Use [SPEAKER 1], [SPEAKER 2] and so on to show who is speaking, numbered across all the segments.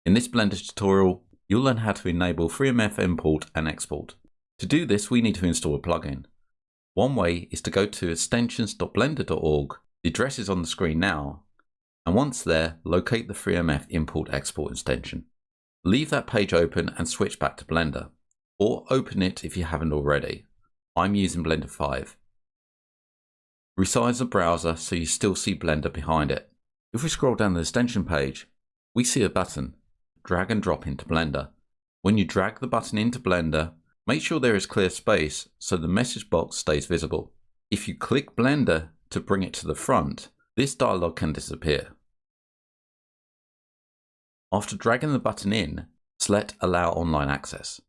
[SPEAKER 1] In this Blender tutorial, you'll learn how to enable FreeMF import and export. To do this, we need to install a plugin. One way is to go to extensions.blender.org. The address is on the screen now, and once there, locate the FreeMF import-export extension. Leave that page open and switch back to Blender, or open it if you haven't already. I'm using Blender 5. Resize the browser so you still see Blender behind it. If we scroll down the extension page, we see a button. Drag and drop into Blender. When you drag the button into Blender, make sure there is clear space so the message box stays visible. If you click Blender to bring it to the front, this dialog can disappear. After dragging the button in, select Allow Online Access.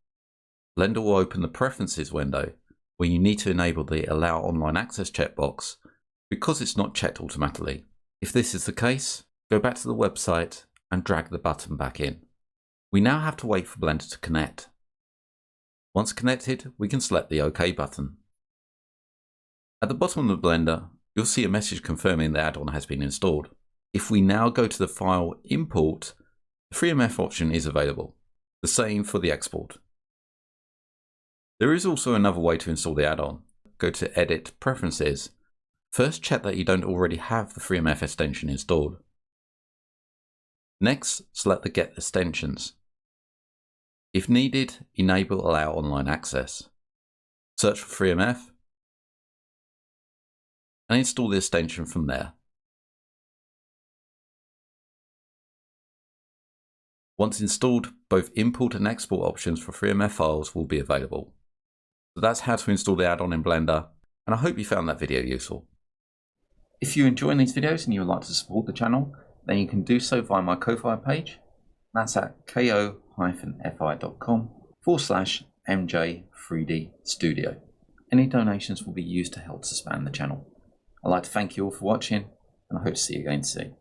[SPEAKER 1] Blender will open the Preferences window where you need to enable the Allow Online Access checkbox because it's not checked automatically. If this is the case, go back to the website and drag the button back in. We now have to wait for Blender to connect. Once connected, we can select the OK button. At the bottom of the Blender, you'll see a message confirming the add-on has been installed. If we now go to the file Import, the FreeMF option is available. The same for the export. There is also another way to install the add-on. Go to Edit Preferences. First, check that you don't already have the FreeMF extension installed. Next, select the Get Extensions. If needed, enable Allow Online Access. Search for FreeMF and install the extension from there. Once installed, both import and export options for FreeMF files will be available. So that's how to install the add-on in Blender, and I hope you found that video useful. If you're enjoying these videos and you would like to support the channel, then you can do so via my Ko-Fi page. That's at ko-fi.com/MJ3D Any donations will be used to help expand the channel. I'd like to thank you all for watching, and I hope to see you again soon.